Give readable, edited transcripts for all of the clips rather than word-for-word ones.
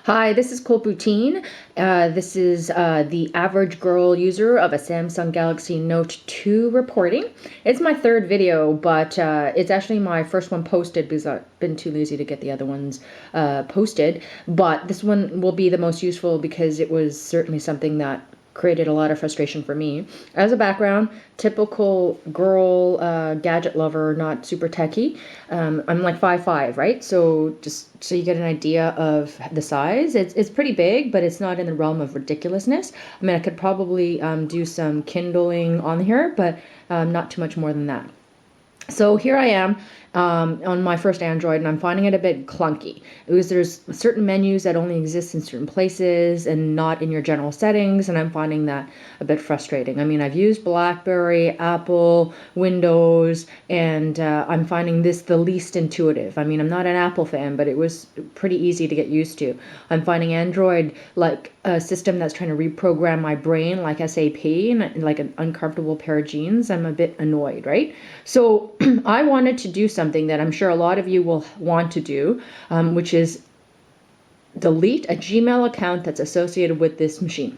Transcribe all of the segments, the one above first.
Hi, this is Colpoutine. This is the average girl user of a Samsung Galaxy Note 2 reporting. It's my third video, but it's actually my first one posted because I've been too lazy to get the other ones posted. But this one will be the most useful because it was certainly something that created a lot of frustration for me. As a background, typical girl gadget lover, not super techie. I'm like 5'5", right? So just so you get an idea of the size, it's pretty big, but it's not in the realm of ridiculousness. I mean, I could probably do some kindling on here, but not too much more than that. So here I am on my first Android, and I'm finding it a bit clunky because there's certain menus that only exist in certain places and not in your general settings, and I'm finding that a bit frustrating. I mean, I've used BlackBerry, Apple, Windows, and I'm finding this the least intuitive. I mean, I'm not an Apple fan, but it was pretty easy to get used to. I'm finding Android like a system that's trying to reprogram my brain like SAP and like an uncomfortable pair of jeans. I'm a bit annoyed, right? So I wanted to do something that I'm sure a lot of you will want to do, which is delete a Gmail account that's associated with this machine.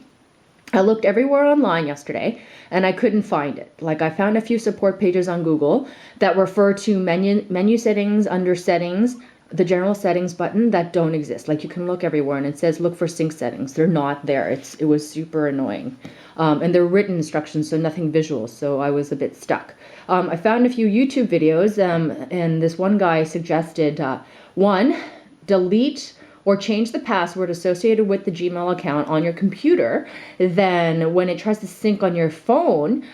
I looked everywhere online yesterday and I couldn't find it. Like, I found a few support pages on Google that refer to menu settings under settings, the general settings button that don't exist. Like, you can look everywhere and it says look for sync settings. They're not there. It was super annoying. And they're written instructions, so nothing visual, so I was a bit stuck. I found a few YouTube videos, and this one guy suggested, one, delete or change the password associated with the Gmail account on your computer. Then when it tries to sync on your phone,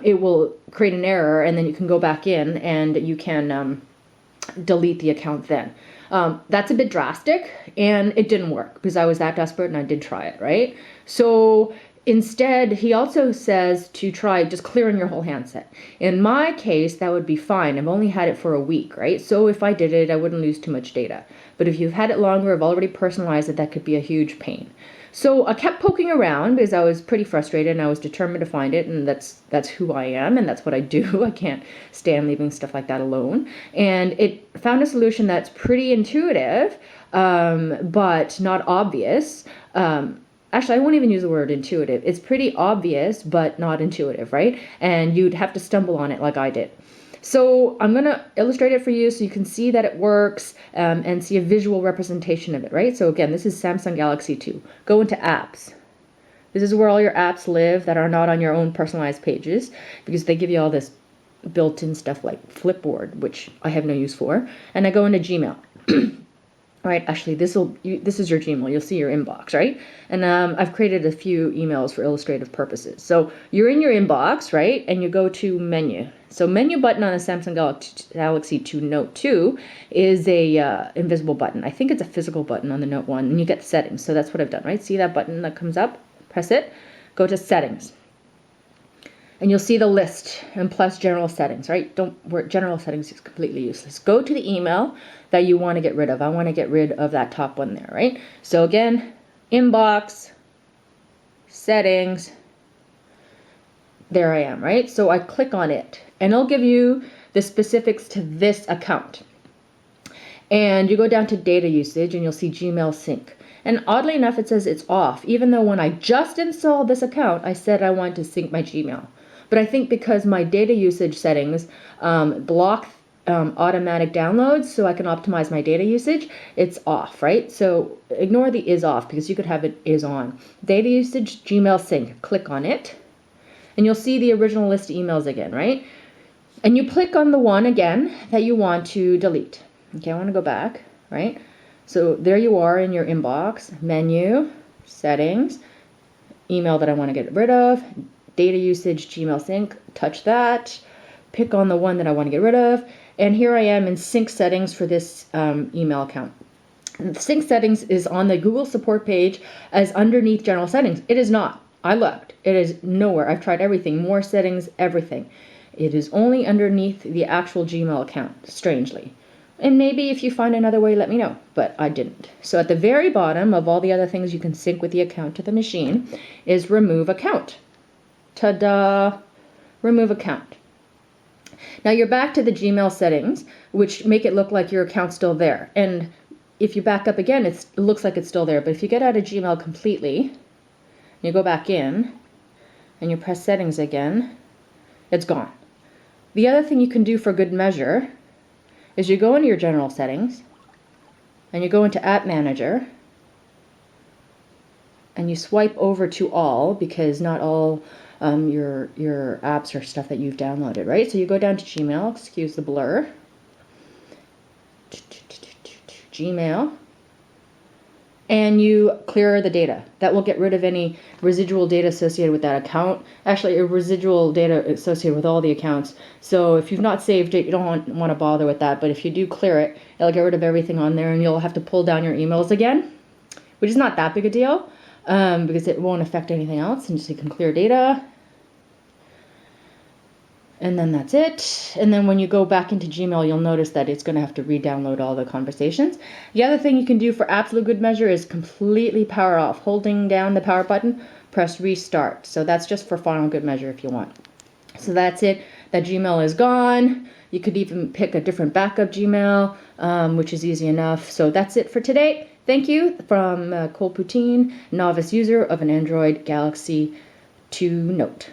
it will create an error, and then you can go back in and you can delete the account then. That's a bit drastic, and it didn't work because I was that desperate and I did try it, right? So instead, he also says to try just clearing your whole handset. In my case, that would be fine. I've only had it for a week, right? So if I did it, I wouldn't lose too much data. But if you've had it longer, I've already personalized it, that could be a huge pain. So I kept poking around because I was pretty frustrated and I was determined to find it, and that's who I am and that's what I do. I can't stand leaving stuff like that alone. And it found a solution that's pretty intuitive, but not obvious. Actually, I won't even use the word intuitive. It's pretty obvious, but not intuitive, right? And you'd have to stumble on it like I did. So I'm going to illustrate it for you so you can see that it works and see a visual representation of it, right? So again, this is Samsung Galaxy 2. Go into apps. This is where all your apps live that are not on your own personalized pages, because they give you all this built-in stuff like Flipboard, which I have no use for. And I go into Gmail. All right, actually, this is your Gmail. You'll see your inbox, right? And I've created a few emails for illustrative purposes. So you're in your inbox, right? And you go to menu. So menu button on a Samsung Galaxy 2 Note 2 is a invisible button. I think it's a physical button on the Note 1, and you get settings. So that's what I've done, right? See that button that comes up? Press it. Go to settings. And you'll see the list and plus general settings, right? General settings is completely useless. Go to the email that you want to get rid of. I want to get rid of that top one there, right? So again, inbox, settings, there I am, right? So I click on it and it'll give you the specifics to this account. And you go down to data usage and you'll see Gmail sync. And oddly enough, it says it's off, even though when I just installed this account, I said I wanted to sync my Gmail. But I think because my data usage settings block automatic downloads so I can optimize my data usage, it's off, right? So ignore the is off because you could have it is on. Data usage, Gmail sync. Click on it. And you'll see the original list of emails again, right? And you click on the one again that you want to delete. Okay, I want to go back, right? So there you are in your inbox, menu, settings, email that I want to get rid of, data usage, Gmail sync, touch that, pick on the one that I want to get rid of, and here I am in sync settings for this email account. And the sync settings is on the Google support page as underneath general settings. It is not. I looked. It is nowhere. I've tried everything, more settings, everything. It is only underneath the actual Gmail account, strangely. And maybe if you find another way, let me know, but I didn't. So at the very bottom of all the other things you can sync with the account to the machine is remove account. Ta-da! Remove account. Now you're back to the Gmail settings, which make it look like your account's still there. And if you back up again, it looks like it's still there. But if you get out of Gmail completely, you go back in, and you press settings again, it's gone. The other thing you can do for good measure is you go into your general settings, and you go into App Manager, and you swipe over to all, because not all your apps are stuff that you've downloaded, right? So you go down to Gmail, excuse the blur, Gmail, and you clear the data. That will get rid of any residual data associated with that account. Actually, a residual data associated with all the accounts. So if you've not saved it, you don't want to bother with that. But if you do clear it, it'll get rid of everything on there, and you'll have to pull down your emails again, which is not that big a deal because it won't affect anything else. And so you can clear data. And then that's it. And then when you go back into Gmail, you'll notice that it's going to have to re-download all the conversations. The other thing you can do for absolute good measure is completely power off. Holding down the power button, press restart. So that's just for final good measure if you want. So that's it. That Gmail is gone. You could even pick a different backup Gmail, which is easy enough. So that's it for today. Thank you from Cole Poutine, novice user of an Android Galaxy 2 Note.